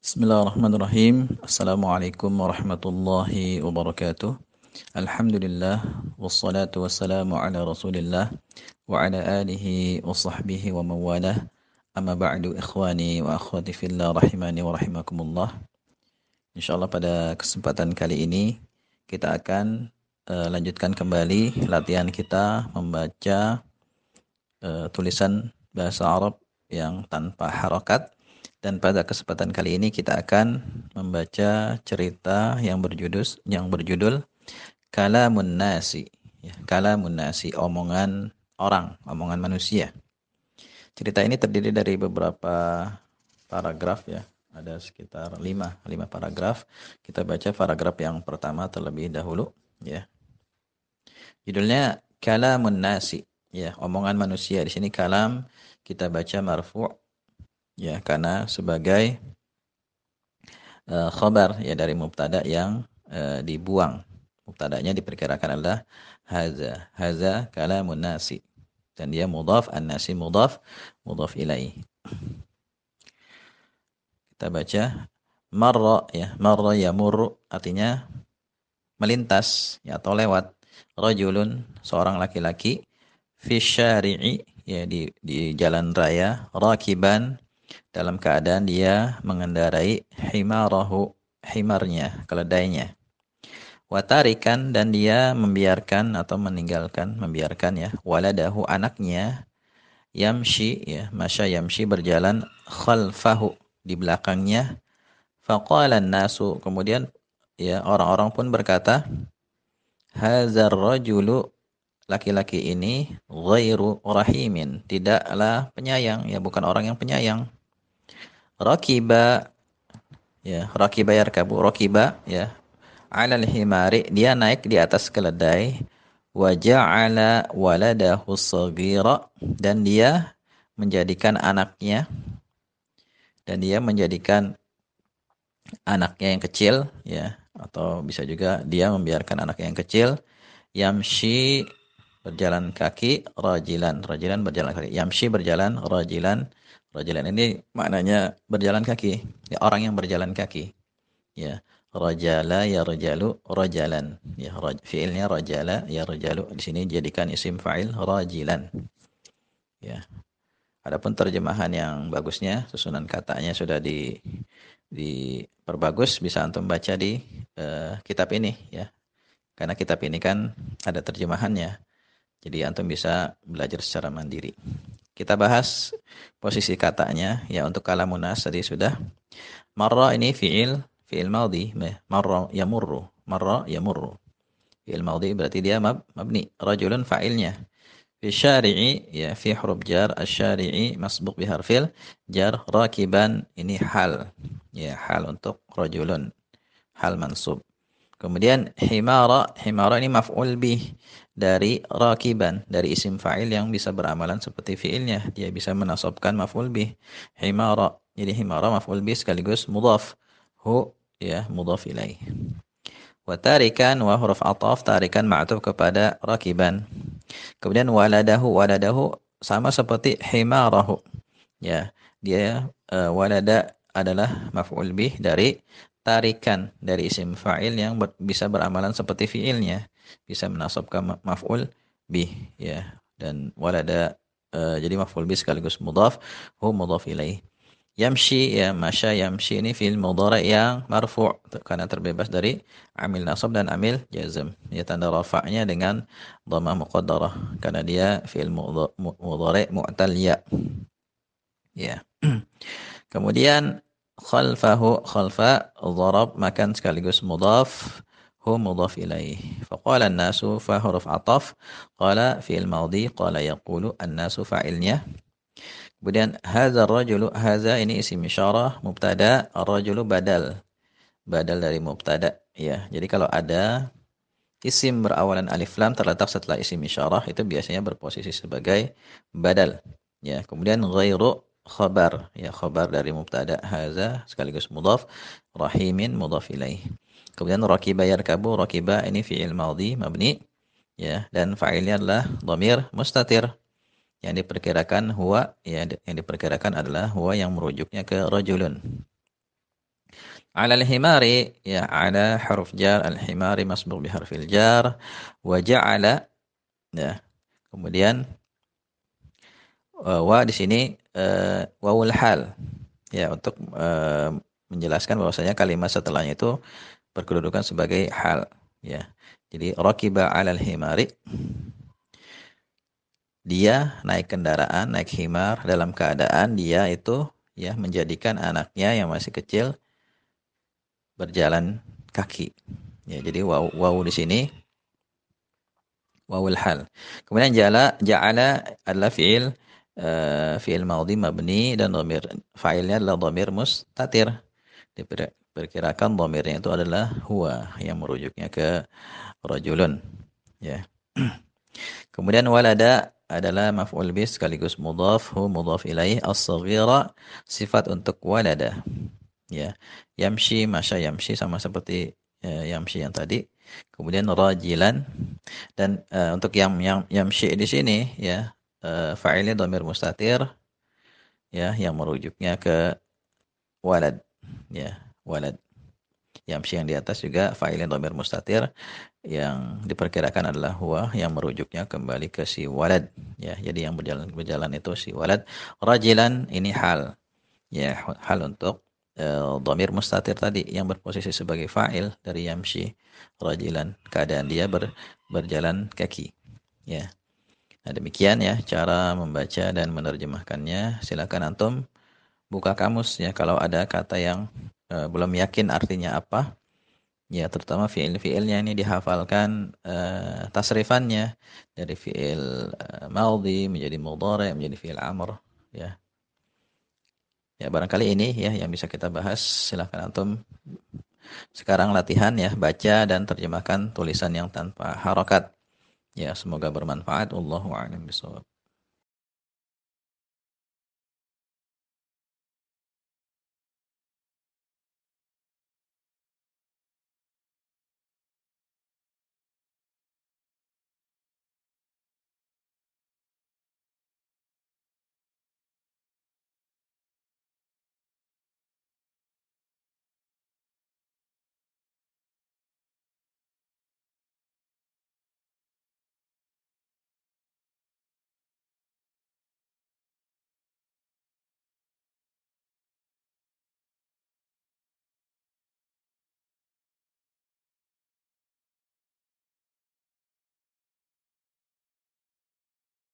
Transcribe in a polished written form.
Bismillahirrahmanirrahim. Assalamualaikum warahmatullahi wabarakatuh. Alhamdulillah wassalatu wassalamu ala Rasulillah wa ala alihi wa sahbihi wa mawalah. Amma ba'du ikhwani wa akhwati fillah rahimani wa rahimakumullah. Insyaallah pada kesempatan kali ini kita akan lanjutkan kembali latihan kita membaca tulisan bahasa Arab yang tanpa harakat. Dan pada kesempatan kali ini kita akan membaca cerita yang berjudul Kalamun Nasi. Ya, Kalamun Nasi, omongan orang, omongan manusia. Cerita ini terdiri dari beberapa paragraf ya. Ada sekitar 5 paragraf. Kita baca paragraf yang pertama terlebih dahulu ya. Judulnya Kalamun Nasi. Ya, omongan manusia. Di sini kalam kita baca marfu' ya, karena sebagai khabar ya dari mubtada yang dibuang. Mubtadanya diperkirakan adalah haza. Haza kalamun nasi. Dan dia mudhaf, an-nasi mudhaf ilaih. Kita baca marra ya, marra yamurru artinya melintas ya atau lewat. Rajulun seorang laki-laki fi syari'i ya di jalan raya, rakiban dalam keadaan dia mengendarai himarnya, keledainya. Watarikan dan dia membiarkan atau membiarkan ya, waladahu anaknya, yamshi ya, masya yamshi berjalan khalfahu di belakangnya. Faqala nasu kemudian ya orang-orang pun berkata, hadzal rajulu laki-laki ini ghairu rahimin, tidaklah penyayang ya, bukan orang yang penyayang. Rakiba ya, rakiba yarkabu, rakiba ya, 'alal himari dia naik di atas keledai, wa ja'ala waladahu shaghira dan dia menjadikan anaknya yang kecil ya, atau bisa juga dia membiarkan anaknya yang kecil yamshi berjalan kaki, rajilan berjalan kaki, yamshi berjalan, rajilan ini maknanya berjalan kaki ya, orang yang berjalan kaki ya. Rajala yarjalu rajalan ya, fiilnya rajala yarjalu di sini jadikan isim fa'il rajilan ya. Adapun terjemahan yang bagusnya, susunan katanya sudah diperbagus, bisa antum baca di kitab ini ya, karena kitab ini kan ada terjemahannya, jadi antum bisa belajar secara mandiri. Kita bahas posisi katanya ya. Untuk kalamun nas tadi sudah. Marra ini fi'il madhi, marra yamurru, fi'il madhi berarti dia mabni. Rajulun fa'ilnya. Fi syari'i ya, fi huruf jar, asy-syari'i masbuq bi harfil jar. Rakiban ini hal ya, hal untuk rajulun, hal mansub. Kemudian himara ini maf'ul bih dari rakiban, dari isim fa'il yang bisa beramalan seperti fi'ilnya, dia bisa menasabkan maf'ul bih. Himara, jadi himara maf'ul bih sekaligus mudhaf, hu ya mudhaf ilaih. Wa tarikan wa huruf ataf, tarikan ma'tuf kepada rakiban. Kemudian waladahu sama seperti himarahu ya, dia walada adalah maf'ul bih dari tarikan, dari isim fa'il yang bisa beramalan seperti fi'ilnya, bisa menasabkan maf'ul bih ya. Dan walada jadi maf'ul bih sekaligus mudhaf, hu mudhaf ilaih. Yamshi ya, masya yamshi ini fi'il mudhari' yang marfu' karena terbebas dari amil nasab dan amil jazm ya, tanda rafa'nya dengan dhammah muqaddarah karena dia fi'il mudhari' mu'tal ya. Kemudian khalfa dharab makan sekaligus mudhaf, hu mudhaf ilaih. Faqala an-nasu fa huruf ataf, qala fi'il madhi, qala yaqulu an-nasu fa'ilnya. Kemudian hadza ar-rajulu, hadza ini isim isyarah mubtada, ar-rajulu badal dari mubtada ya. Jadi kalau ada isim berawalan alif lam terletak setelah isim isyarah itu biasanya berposisi sebagai badal ya. Kemudian ghairu khabar ya, khabar dari mubtada haza sekaligus mudhaf, rahimin mudhaf ilaih. Kemudian rakiba yarkabu, rakiba ini fi'il madhi mabni ya, dan fa'ilnya adalah dhamir mustatir yang diperkirakan huwa ya, yang diperkirakan adalah huwa yang merujuknya ke rajulun Ala al-himari ya ala huruf jar al-himari masbuk bi harfil jar wa ja'ala ya. Kemudian wa di sini wawul hal ya untuk menjelaskan bahwasanya kalimat setelahnya itu berkedudukan sebagai hal ya. Jadi rakiba 'alal himari, dia naik kendaraan, naik himar dalam keadaan dia itu ya menjadikan anaknya yang masih kecil berjalan kaki. Ya, jadi waw di sini wawul hal. Kemudian ja'ala adalah fi'il madhi mabni dan dhamir fa'ilnya adalah dhamir mustatir. Diperkirakan dhamirnya itu adalah huwa yang merujuknya ke rajulun ya. Kemudian walada adalah maf'ul bih sekaligus mudhaf, hu mudhaf ilaih, as-saghira sifat untuk walada ya. Yamshi masya yamshi sama seperti yamshi yang tadi. Kemudian rajilan dan untuk yang yamshi di sini ya fa'ilnya dhamir mustatir ya yang merujuknya ke walad ya, walad. Yamshi yang di atas juga fa'ilnya dhamir mustatir yang diperkirakan adalah huwa yang merujuknya kembali ke si walad ya. Jadi yang berjalan itu si walad. Rajilan ini hal ya, hal untuk dhamir mustatir tadi yang berposisi sebagai fa'il dari yamshi. Rajilan keadaan dia berjalan kaki ya. Nah, demikian ya cara membaca dan menerjemahkannya. Silakan antum buka kamus ya kalau ada kata yang belum yakin artinya apa. Ya, terutama fiil-fiilnya ini dihafalkan tasrifannya dari fiil madhi menjadi mudhari menjadi fiil amr ya. Ya, barangkali ini ya yang bisa kita bahas. Silakan antum sekarang latihan ya, baca dan terjemahkan tulisan yang tanpa harokat. Ya, semoga bermanfaat. Wallahu a'lam bishawab.